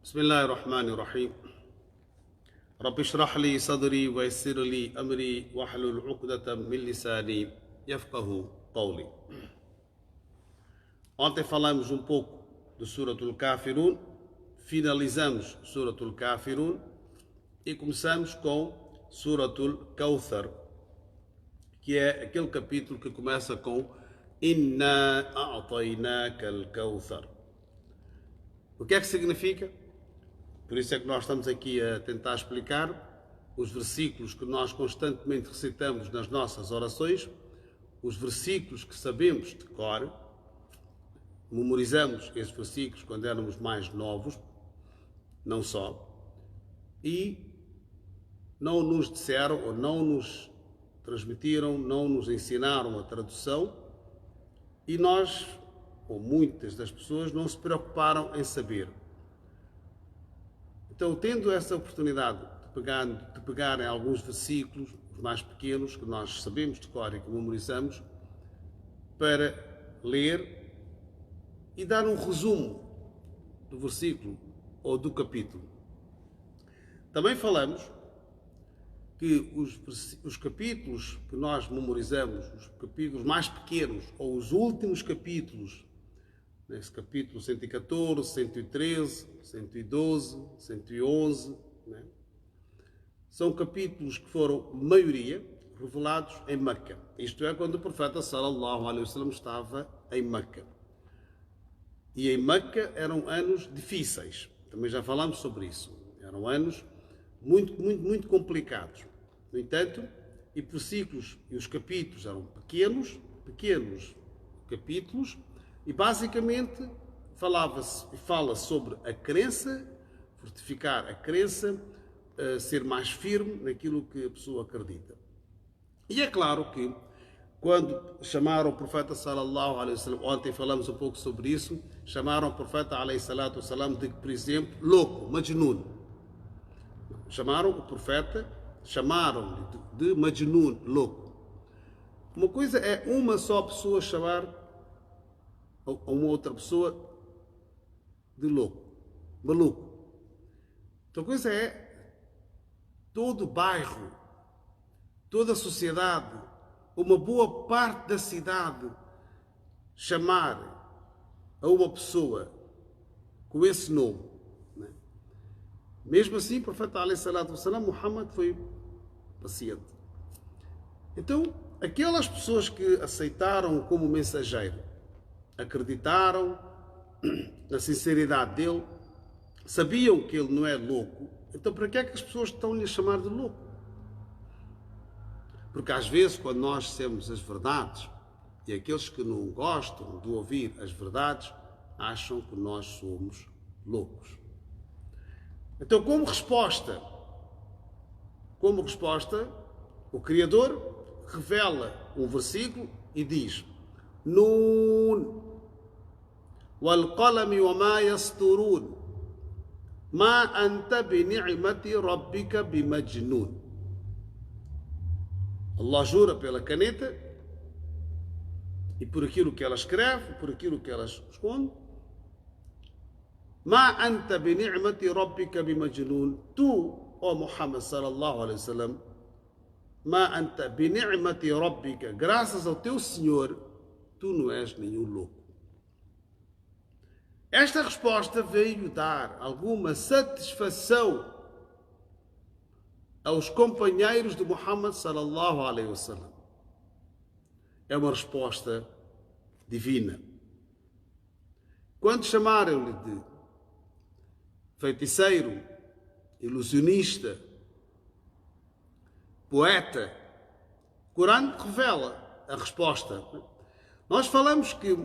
بسم الله الرحمن الرحيم رب اشرح لي صدري ويسر لي أمري واحلل عقدة من لساني يفقه قولي. Ontem falamos um pouco do Suratul Kafirun, finalizamos Suratul Kafirun e começamos com Suratul Kawthar, que é aquele capítulo que começa com Inna a'tainaka al-Kawthar. O que é que significa? Por isso é que nós estamos aqui a tentar explicar os versículos que nós constantemente recitamos nas nossas orações, os versículos que sabemos de cor, memorizamos esses versículos quando éramos mais novos, não só, e não nos disseram ou não nos transmitiram, não nos ensinaram a tradução e nós, ou muitas das pessoas, não se preocuparam em saber. Então, tendo essa oportunidade de pegar em alguns versículos, os mais pequenos, que nós sabemos de cor e que memorizamos, para ler e dar um resumo do versículo ou do capítulo. Também falamos que os capítulos que nós memorizamos, os capítulos mais pequenos ou os últimos capítulos, nesse capítulo 114, 113, 112, 111, né? São capítulos que foram, maioria, revelados em Meca. Isto é, quando o profeta sallallahu alaihi wasallam estava em Meca. E em Meca eram anos difíceis. Também já falamos sobre isso. Eram anos muito complicados. No entanto, e versículos e os capítulos eram pequenos capítulos, e basicamente fala sobre a crença, fortificar a crença, ser mais firme naquilo que a pessoa acredita. E é claro que quando chamaram o profeta sallallahu alaihi wasallam, ontem falamos um pouco sobre isso, chamaram o profeta alaihi salatu wasallam de, por exemplo, louco, Majnun. Chamaram o profeta, chamaram-lhe de Majnun, louco. Uma coisa é uma só pessoa chamar a uma outra pessoa de louco, maluco. Outra coisa é todo o bairro, toda a sociedade, uma boa parte da cidade chamar a uma pessoa com esse nome, né? Mesmo assim, o profeta alaihi salatu wassalam, Muhammad, foi paciente. Então, aquelas pessoas que aceitaram como mensageiro, acreditaram na sinceridade dele, sabiam que ele não é louco, então para que é que as pessoas estão-lhe a chamar de louco? Porque às vezes, quando nós dissemos as verdades, e aqueles que não gostam de ouvir as verdades, acham que nós somos loucos. Então, como resposta, o Criador revela um versículo e diz: Nun wal qalami wa ma yasturun ma anta bi ni'mati rabbika bi majnun. Allah jura pela caneta e por aquilo que ela escreve, por aquilo que ela esconde. Ma anta bi ni'mati rabbika bi majnun. Tu, ó Muhammad sallallahu alaihi wasallam, ma anta bi ni'mati rabbika, graças ao teu Senhor, tu não és nenhum louco. Esta resposta veio dar alguma satisfação aos companheiros de Muhammad sallallahu alaihi wasallam. É uma resposta divina. Quando chamaram-lhe de feiticeiro, ilusionista, poeta, o Corão revela a resposta. Nós falamos que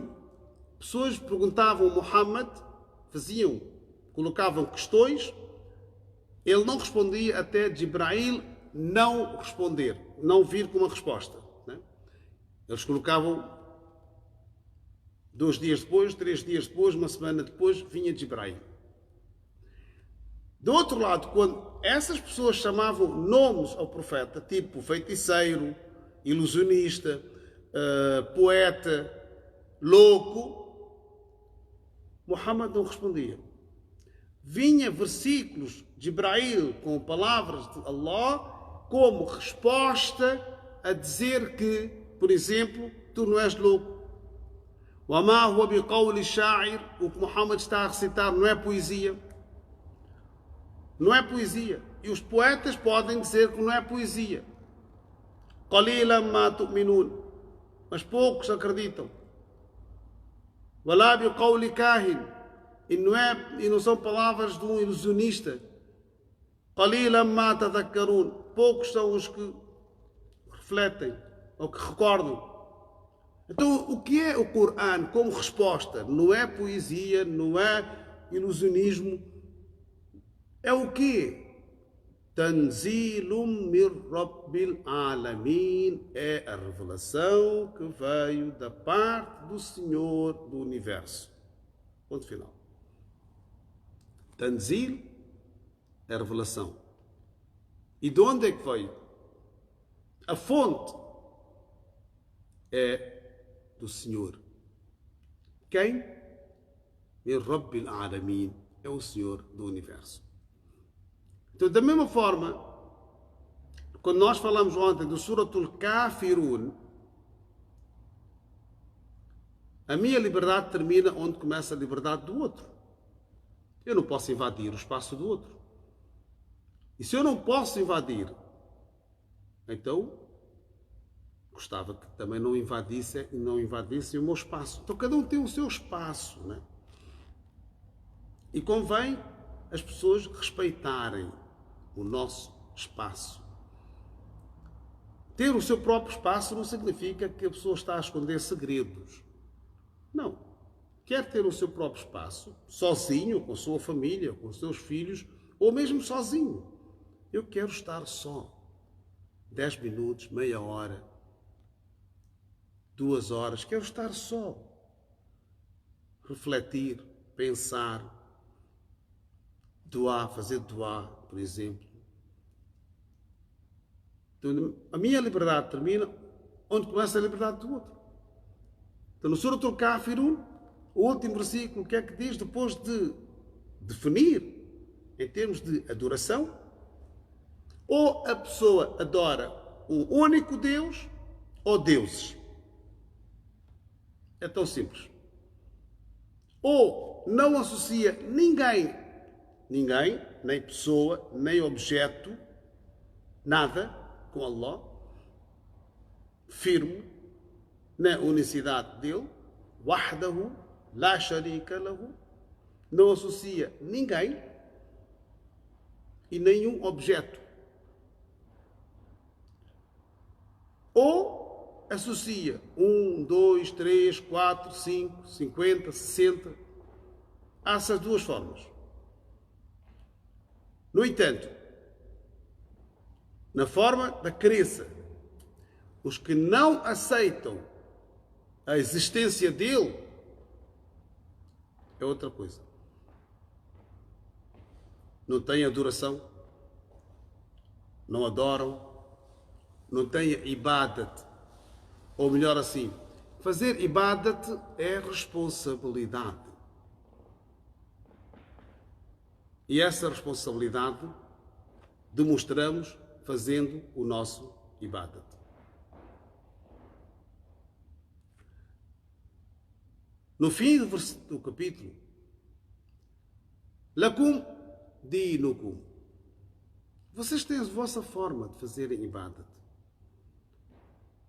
pessoas perguntavam a Muhammad, colocavam questões, ele não respondia até Jibrail não responder, não vir com uma resposta, né? Eles colocavam 2 dias depois, 3 dias depois, uma semana depois, vinha Jibrail. Do outro lado, quando essas pessoas chamavam nomes ao profeta, tipo feiticeiro, ilusionista, poeta, louco, Muhammad não respondia. vinha versículos de Jibril com palavras de Allah como resposta a dizer que, por exemplo, tu não és louco. وَمَا هُوَ بِقَوْلِ شَاعِرٍ, o que Muhammad está a recitar não é poesia. Não é poesia. E os poetas podem dizer que não é poesia. قَلِيلًا مَا تُؤْمِنُونَ, mas poucos acreditam. وَلَا بِقَوْلِ كَاهِنٍ, e não são palavras de um ilusionista. قَلِيلًا مَا تَذَكَّرُونَ, poucos são os que refletem ou que recordam. Então, o que é o Corão como resposta? Não é poesia, não é ilusionismo. É o quê? Tanzilum mir Rabbil Alamin, é a revelação que veio da parte do Senhor do Universo. Ponto final. Tanzil é a revelação. E de onde é que veio? A fonte é do Senhor. Quem? Mir Rabbil Alamin, é o Senhor do Universo. Então, da mesma forma, quando nós falamos ontem do Suratul Kafirun, a minha liberdade termina onde começa a liberdade do outro. Eu não posso invadir o espaço do outro. E se eu não posso invadir, então gostava que também não invadissem o meu espaço. Então cada um tem o seu espaço, né? E convém as pessoas respeitarem o nosso espaço. Ter o seu próprio espaço não significa que a pessoa está a esconder segredos. Não. Quer ter o seu próprio espaço, sozinho, com a sua família, com os seus filhos, ou mesmo sozinho. Eu quero estar só. 10 minutos, meia hora, 2 horas, quero estar só. Refletir, pensar, fazer doar, por exemplo. Então, a minha liberdade termina onde começa a liberdade do outro. Então, no Suratul Kafirun, o último versículo, o que é que diz? Depois de definir, em termos de adoração, ou a pessoa adora um único Deus, ou deuses. É tão simples. Ou não associa ninguém, nem pessoa, nem objeto, nada com Allah, firme na unicidade dele, wahdahu, la sharika lahu, não associa ninguém e nenhum objeto. Ou associa 1, 2, 3, 4, 5, 50, 60. Há essas duas formas. No entanto, na forma da crença, os que não aceitam a existência dele é outra coisa. Não têm adoração, não adoram, não têm ibadat. Ou melhor assim, fazer ibadat é responsabilidade. E essa responsabilidade demonstramos fazendo o nosso ibadat. No fim do capítulo, Lakum dinukum. Vocês têm a vossa forma de fazerem ibadat.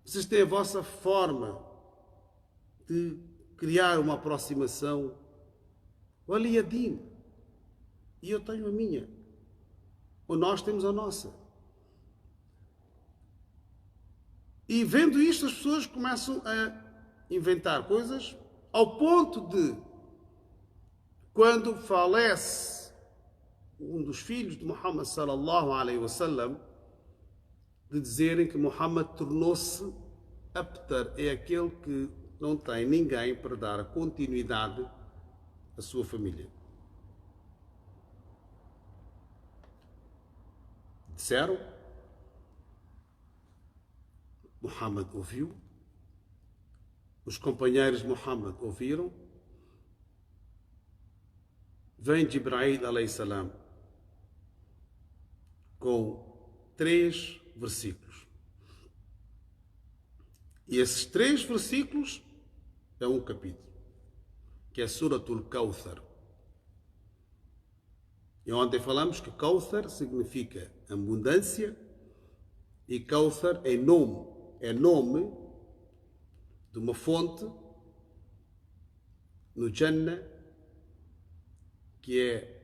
Vocês têm a vossa forma de criar uma aproximação. Waliyadin. E eu tenho a minha. Ou nós temos a nossa. E vendo isto, as pessoas começam a inventar coisas ao ponto de, quando falece um dos filhos de Muhammad sallallahu alaihi wasallam, de dizerem que Muhammad tornou-se abtar, é aquele que não tem ninguém para dar a continuidade à sua família. Disseram, Muhammad ouviu, os companheiros de Muhammad ouviram, vem Jibril alayhi salam com 3 versículos. E esses 3 versículos é um capítulo, que é Suratul Kawthar. E ontem falamos que Kawthar significa abundância e Kawthar é nome de uma fonte no Jannah que é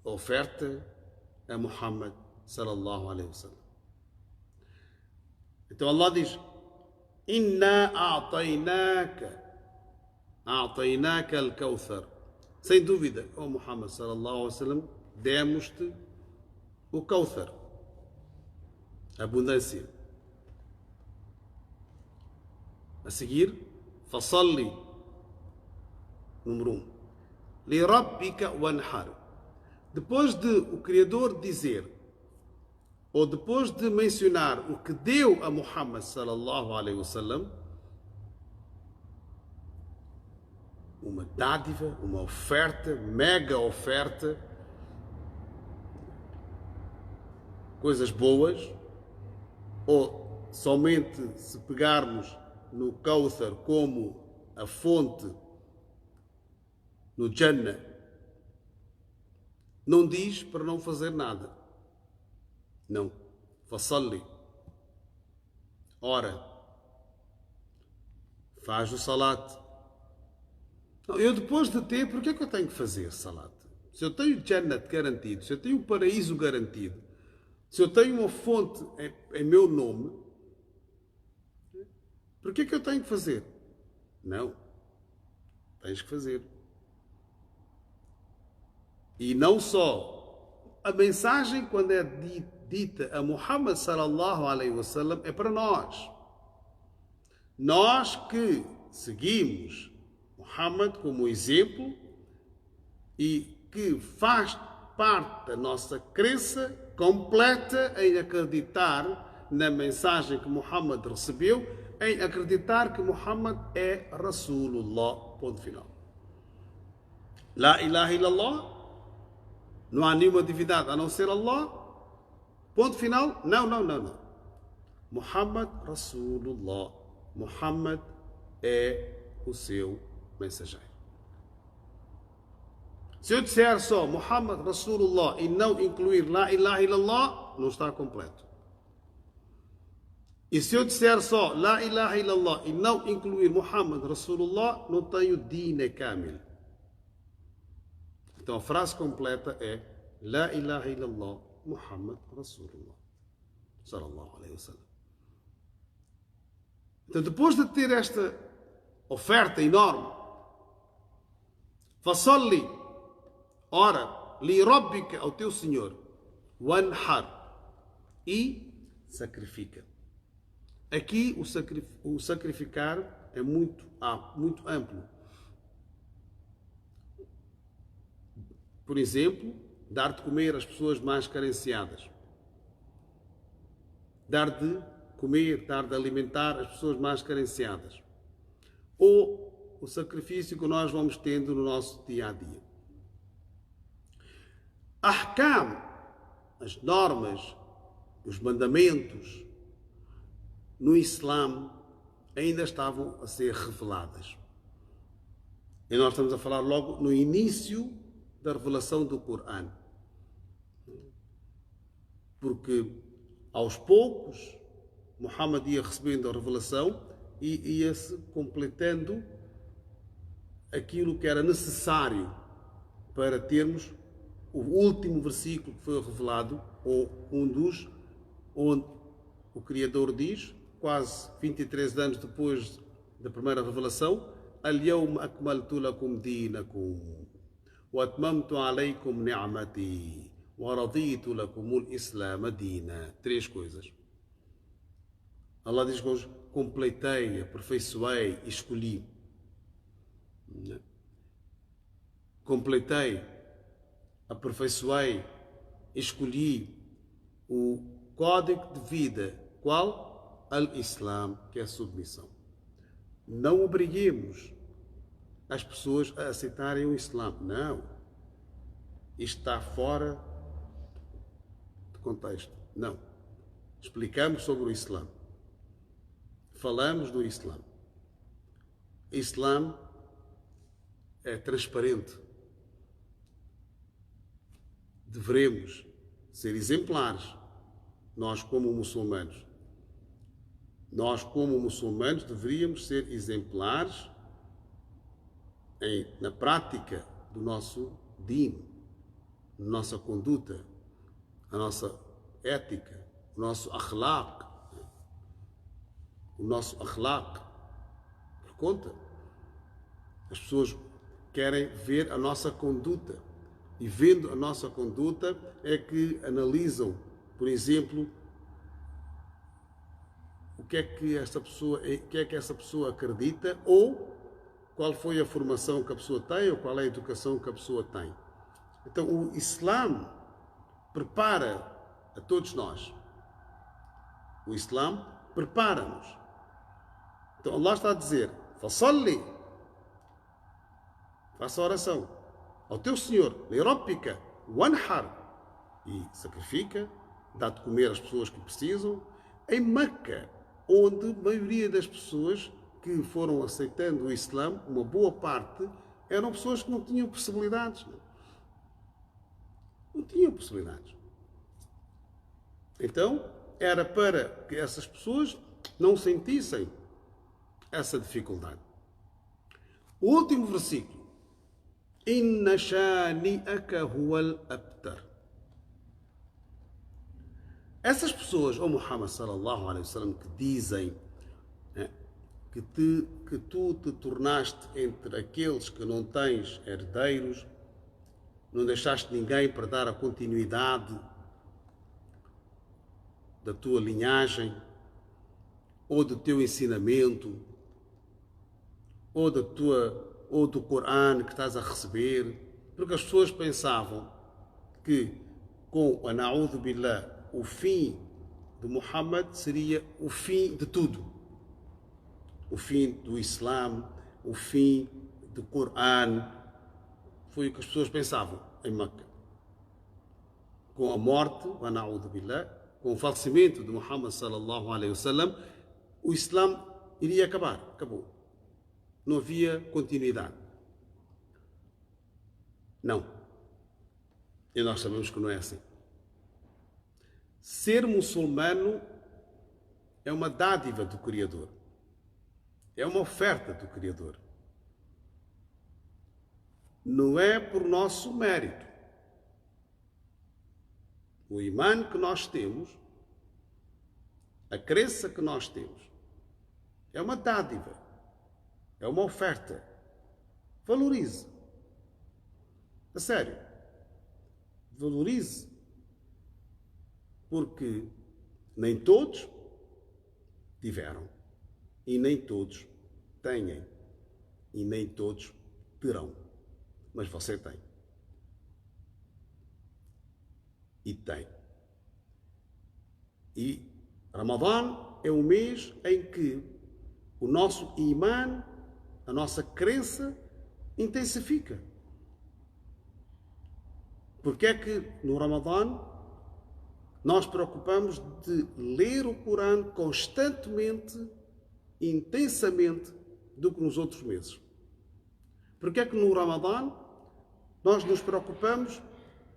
a oferta a Muhammad sallallahu alaihi wasallam. Então Allah diz: Inna a'tainaka al-Kawthar. Sem dúvida, ó Muhammad sallallahu alaihi wasallam, demos-te o Kawthar, a abundância. A seguir, fasalli, número 1, li rabbika wanhar. Depois de o Criador dizer, ou depois de mencionar o que deu a Muhammad sallallahu alaihi wasallam, uma dádiva, uma oferta, mega oferta, coisas boas, ou somente se pegarmos no Kawthar como a fonte no Jannah, não diz para não fazer nada. Não. Fasalli. Ora. Faz o salat. Não, eu depois de ter, por que é que eu tenho que fazer salat? Se eu tenho Jannat garantido, se eu tenho o paraíso garantido, se eu tenho uma fonte em meu nome, por que é que eu tenho que fazer? Não. Tens que fazer. E não só. A mensagem, quando é dita a Muhammad sallallahu alaihi wasallam, é para nós. Nós que seguimos Muhammad como exemplo e que faz parte da nossa crença completa em acreditar na mensagem que Muhammad recebeu, em acreditar que Muhammad é Rasulullah, ponto final. La ilaha illallah, não há nenhuma divindade a não ser Allah, ponto final. Não. Muhammad Rasulullah, Muhammad é o seu mensageiro. Se eu disser só Muhammad Rasulullah e não incluir La ilaha illallah, não está completo. E se eu disser só La ilaha illallah e não incluir Muhammad Rasulullah, não tenho Dina Kamil. Então a frase completa é La ilaha illallah Muhammad Rasulullah sallallahu alaihi wasallam. Então depois de ter esta oferta enorme, fasalli, ora, li rabbika, ao teu Senhor, wanhar, e sacrifica. Aqui o sacrificar é muito amplo. Por exemplo, dar de comer às pessoas mais carenciadas. Dar de comer, dar de alimentar as pessoas mais carenciadas. Ou o sacrifício que nós vamos tendo no nosso dia a dia. Ahkam, as normas, os mandamentos no Islã ainda estavam a ser reveladas. E nós estamos a falar logo no início da revelação do Corão. Porque aos poucos Muhammad ia recebendo a revelação e ia-se completando aquilo que era necessário para termos o último versículo que foi revelado, ou onde o Criador diz, quase 23 anos depois da primeira revelação, Al-yawma akmaltu lakum dinakum wa atmamtu alaykum ni'mati wa raditu lakum al-islam dina. 3 coisas. Allah diz que hoje completei, aperfeiçoei, escolhi. Completei, aperfeiçoei, escolhi o código de vida. Qual? Al-Islam, que é a submissão. Não obriguemos as pessoas a aceitarem o Islã. Não. isto está fora de contexto. Não. Explicamos sobre o Islã. Falamos do Islã. O Islã é transparente. Devemos ser exemplares, nós como muçulmanos. Nós como muçulmanos deveríamos ser exemplares na prática do nosso din, na nossa conduta, a nossa ética, o nosso akhlaq. O nosso akhlaq que conta. As pessoas querem ver a nossa conduta. E vendo a nossa conduta é que analisam, por exemplo, o que é que essa pessoa acredita, ou qual foi a formação que a pessoa tem, ou qual é a educação que a pessoa tem. Então o Islã prepara a todos nós. O Islã prepara-nos. Então Allah está a dizer: Fasalli, faça oração ao teu Senhor, Lirabbika wanhar, e sacrifica, dá de comer às pessoas que precisam, em Meca, onde a maioria das pessoas que foram aceitando o Islã, uma boa parte, eram pessoas que não tinham possibilidades. Não tinham possibilidades. Então, era para que essas pessoas não sentissem essa dificuldade. O último versículo. Inna shani'aka huwal abtar. Essas pessoas, ou Muhammad sallallahu alaihi wasallam, que dizem que tu te tornaste entre aqueles que não tens herdeiros, não deixaste ninguém para dar a continuidade da tua linhagem, ou do teu ensinamento, ou do Corão que estás a receber, porque as pessoas pensavam que com a na'udhu billah, o fim de Muhammad seria o fim de tudo. O fim do Islã, o fim do Corão. Foi o que as pessoas pensavam em Meca. Com a morte, wa na'udhu billah, com o falecimento de Muhammad sallallahu alaihi wasallam, o Islã iria acabar. Acabou. Não havia continuidade. Não. E nós sabemos que não é assim. Ser muçulmano é uma dádiva do Criador. É uma oferta do Criador. Não é por nosso mérito. O imã que nós temos, a crença que nós temos, é uma dádiva. É uma oferta. Valorize. A sério. Valorize. Porque nem todos tiveram. E nem todos têm. E nem todos terão. Mas você tem. E tem. E Ramadã é um mês em que o nosso imã, a nossa crença, intensifica. Porque é que no Ramadã nós preocupamos de ler o Corão constantemente, intensamente, do que nos outros meses? Porque é que no Ramadã nós nos preocupamos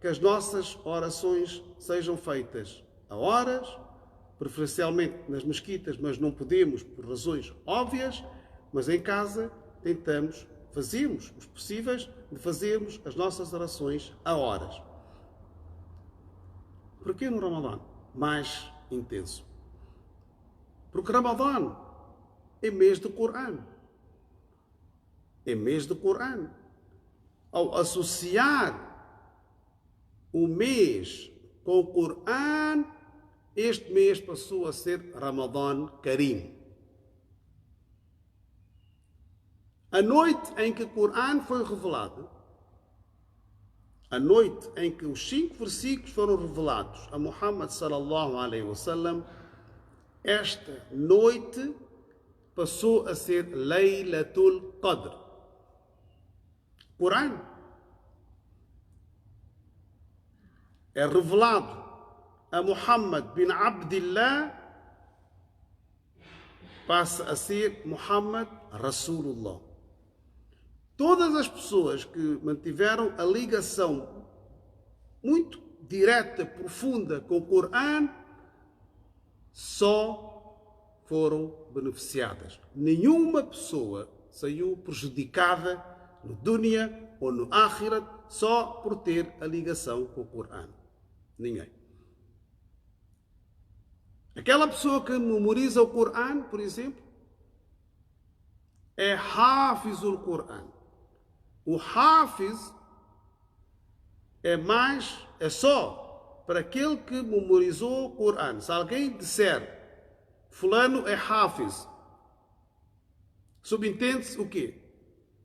que as nossas orações sejam feitas a horas, preferencialmente nas mesquitas, mas não podemos por razões óbvias, mas em casa fazemos os possíveis de fazermos as nossas orações a horas. Porquê no Ramadã? Mais intenso. Porque Ramadã é mês do Corão. É mês do Corão. Ao associar o mês com o Corão, este mês passou a ser Ramadã Karim. A noite em que o Corão foi revelado, a noite em que os 5 versículos foram revelados a Muhammad sallallahu alaihi wasallam, esta noite passou a ser Laylatul Qadr. Corão. é revelado a Muhammad bin Abdillah, passa a ser Muhammad Rasulullah. Todas as pessoas que mantiveram a ligação muito direta, profunda com o Corão, só foram beneficiadas. Nenhuma pessoa saiu prejudicada no dunya ou no akhirat só por ter a ligação com o Corão. Ninguém. Aquela pessoa que memoriza o Corão, por exemplo, é Hafizul Corão. O Hafiz é só para aquele que memorizou o Corão. Se alguém disser fulano é Hafiz, subentende-se o quê?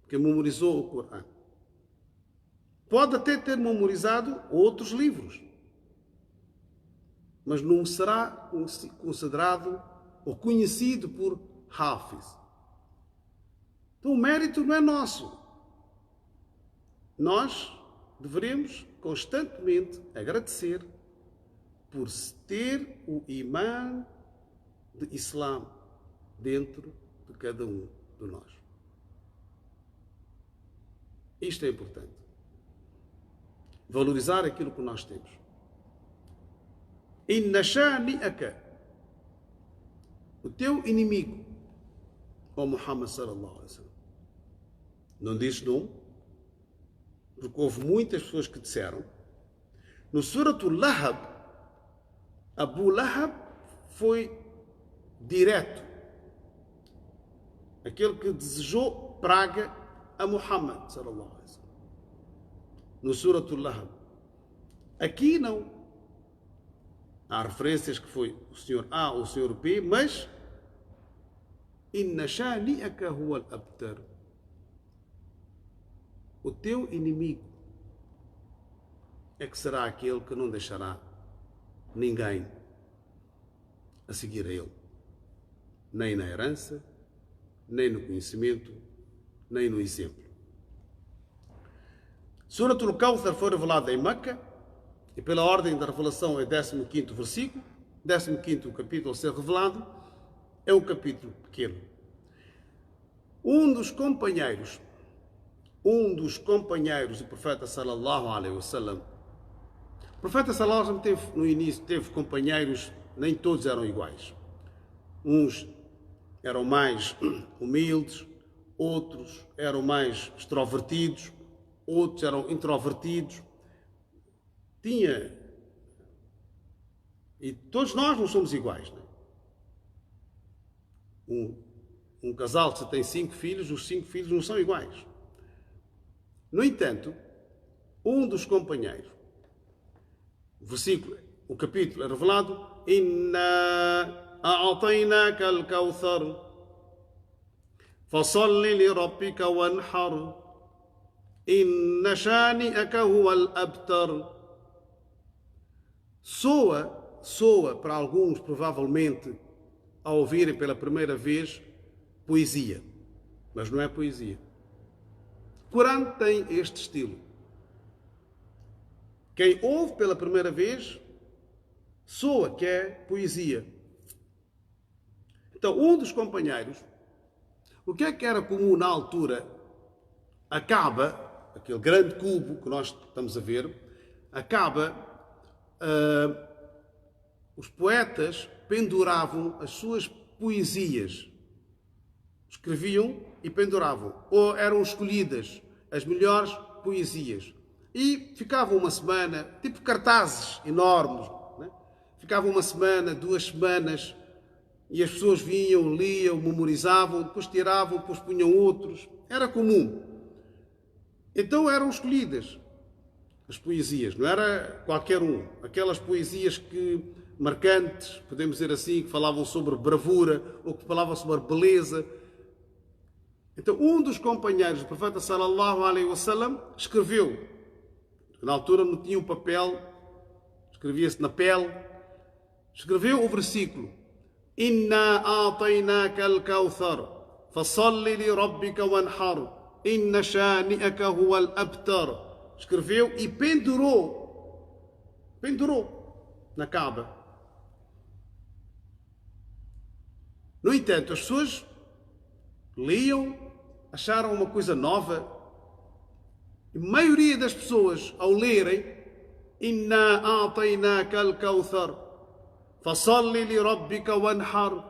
Que memorizou o Corão. Pode até ter memorizado outros livros, mas não será considerado ou conhecido por Hafiz. Então o mérito não é nosso. Nós devemos constantemente agradecer por ter o imã de Islã dentro de cada um de nós. Isto é importante. Valorizar aquilo que nós temos. Inna shani'aka, o teu inimigo, ó Muhammad sallallahu alaihi wasallam. Não diz não, porque houve muitas pessoas que disseram. No Suratul Lahab, Abu Lahab foi direto. Aquele que desejou praga a Muhammad sallallahu alaihi wasallam. No Suratul Lahab. Aqui não. Há referências que foi o senhor A ou o senhor B, mas Inna shani'aka huwa al-abtar. O teu inimigo é que será aquele que não deixará ninguém a seguir a ele. Nem na herança, nem no conhecimento, nem no exemplo. Suratul Kawthar foi revelada em Meca, e pela ordem da revelação é 15º versículo, 15º capítulo a ser revelado, é um capítulo pequeno. Um dos companheiros do profeta sallallahu alaihi wasallam, o profeta sallallahu alaihi wasallam no início teve companheiros, nem todos eram iguais. Uns eram mais humildes, outros eram mais extrovertidos, outros eram introvertidos. E todos nós não somos iguais, não é? Um casal que tem 5 filhos, os 5 filhos não são iguais. No entanto, um dos companheiros, o capítulo é revelado: Inna a'ataynaka al-kawthar fasalli li rabbika wanhar inna shani'aka huwa al-abtar. Soa para alguns, provavelmente, ao ouvirem pela primeira vez, poesia. Mas não é poesia. O Corão tem este estilo. Quem ouve pela primeira vez, soa que é poesia. Então, um dos companheiros, o que é que era comum na altura? Aquele grande cubo que nós estamos a ver, os poetas penduravam as suas poesias, escreviam e penduravam, ou eram escolhidas as melhores poesias e ficavam uma semana, tipo cartazes enormes, né? Ficavam uma semana, 2 semanas, e as pessoas vinham, liam, memorizavam, depois tiravam, depois punham outros. Era comum. Então eram escolhidas as poesias, não era qualquer um. Aquelas poesias marcantes, podemos dizer assim, que falavam sobre bravura ou que falavam sobre beleza. Então um dos companheiros do profeta sallallahu alaihi wasallam escreveu. Na altura não tinha um papel, escrevia-se na pele. Escreveu o versículo: Inna a'taynaka al-kawthar fasalli li rabbika wanhar inna shani'aka huwa al-abtar. Escreveu e pendurou pendurou na Kaaba. No entanto, as pessoas liam, acharam uma coisa nova. A maioria das pessoas, ao lerem Inna a'tainaka al-kawthar fasalli li rabbika wanhar,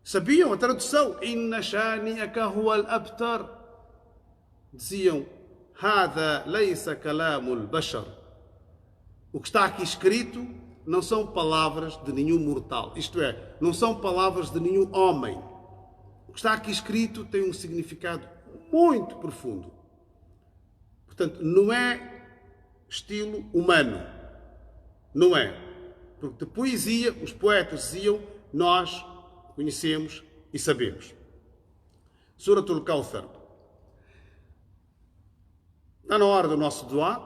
sabiam a tradução Inna shani'aka huwa al-abtar. Diziam Hada laysa kalamul bashar. O que está aqui escrito não são palavras de nenhum mortal, isto é, não são palavras de nenhum homem. O que está aqui escrito tem um significado muito profundo. Portanto, não é estilo humano. Não é. Porque de poesia, os poetas diziam, nós conhecemos e sabemos. Suratul Kawthar. Está na hora do nosso duá,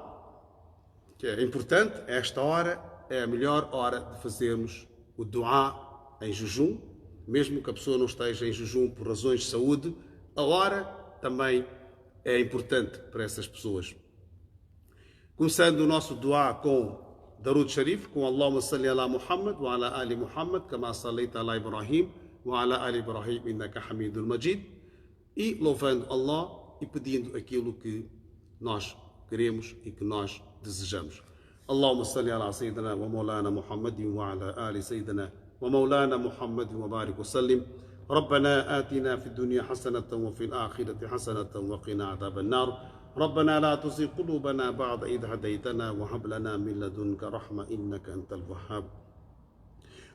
que é importante. Esta hora é a melhor hora de fazermos o duá em jejum, mesmo que a pessoa não esteja em jejum por razões de saúde. A hora também é importante para essas pessoas. Começando o nosso duá com Darud Sharif, com Allahumma salli ala Muhammad wa ala ali Muhammad, kama sallaita ala Ibrahim wa ala ali Ibrahim innaka Hamidul Majid, e louvando Allah e pedindo aquilo que nós queremos e que nós desejamos. Allahumma salli ala Sayyidina wa Maulana Muhammadin wa ala ali Sayyidina wa Maulana Muhammadin wa barik wa sallim. ربنا آتنا في الدنيا حسنة وفي الآخرة حسنة وقنا عذاب النار ربنا لا تزغ قلوبنا بعد إذ هديتنا وهب لنا من لدنك رحمة إنك أنت الوهاب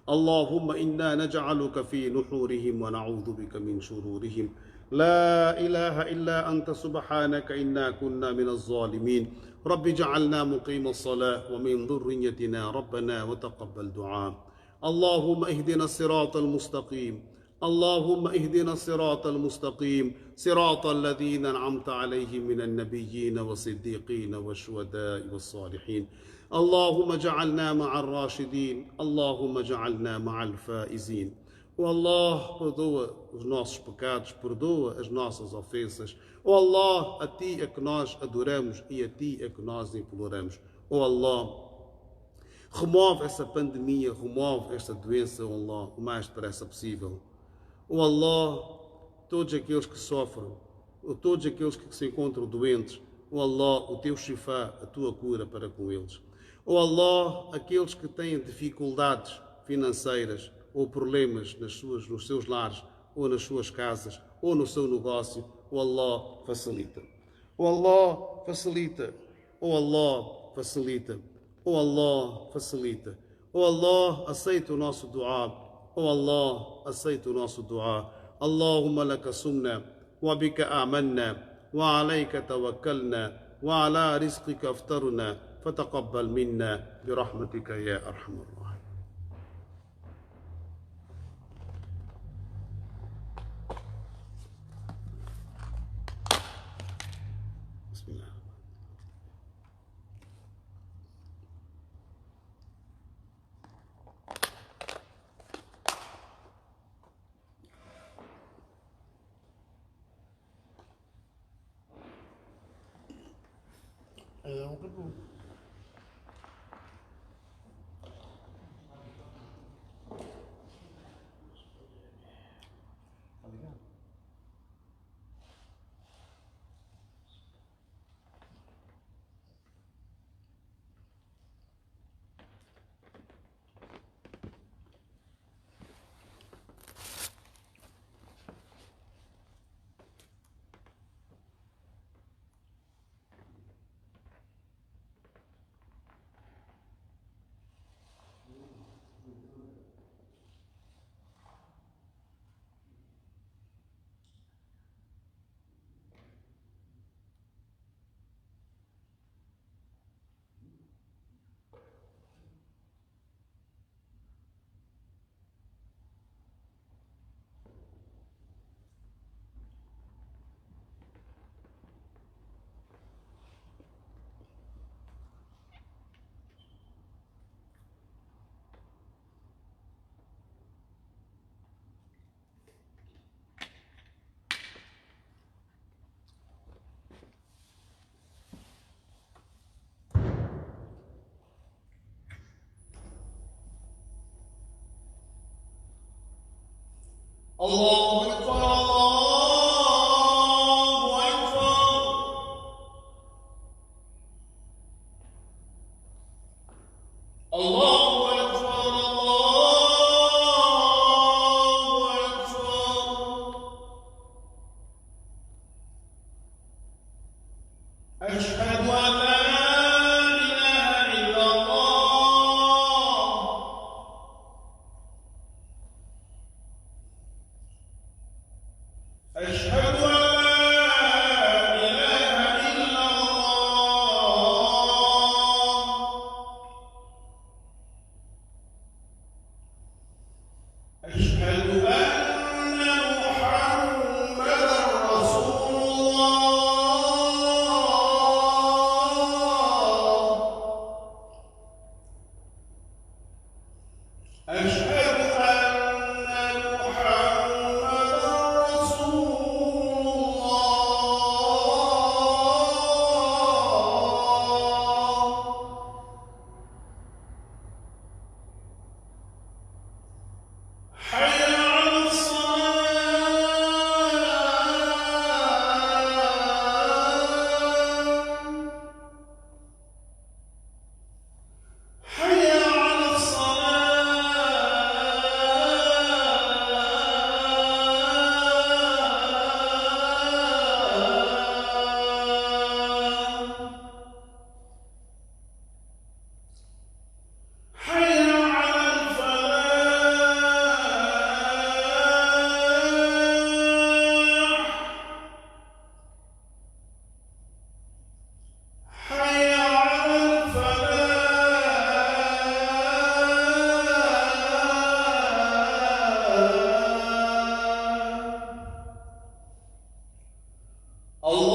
اللهم إنا نجعلك في نحورهم ونعوذ بك من شرورهم لا إله إلا أنت سبحانك إنا كنا من الظالمين رب اجعلنا مقيم الصلاة ومن ذريتنا ربنا وتقبل دعاء اللهم اهدنا الصراط المستقيم اللهم اهدنا الصراط المستقيم صراط الذين أنعمت عليهم من النبيين والصديقين والشهداء والصالحين اللهم اجعلنا مع الراشدين اللهم اجعلنا مع الفائزين. Oh Allah, perdoa os nossos pecados, perdoa as nossas ofensas. Oh Allah, a Ti é que nós adoramos e a Ti é que nós imploramos. Oh Allah, remove essa pandemia, remove esta doença, oh Allah, o mais depressa possível. Oh Allah, todos aqueles que sofrem, ou todos aqueles que se encontram doentes, oh Allah, o Teu shifá, a Tua cura para com eles. Oh Allah, aqueles que têm dificuldades financeiras ou problemas nos seus lares, ou nas suas casas, ou no seu negócio, oh Allah, facilita. Oh Allah, facilita. Oh Allah, facilita. Oh Allah, facilita. Oh Allah, aceita o nosso duá. Oh Allah, aceita o nosso duá. Allahumma laka sumna, wa bika amanna, wa alayka tawakkalna, wa ala rizqika aftarna, fataqabbal minna, birahmatika ya arhamar rahim. Bismillah. الله أكبر الله أكبر الله أكبر الله أكبر أشهد أن لا إله إلا الله أشهد أن لا إله إلا الله أشهد أن محمدا رسول الله أشهد أن محمدا رسول الله حي على الصلاة حي على الصلاة حي على الفلاح حي على الفلاح الله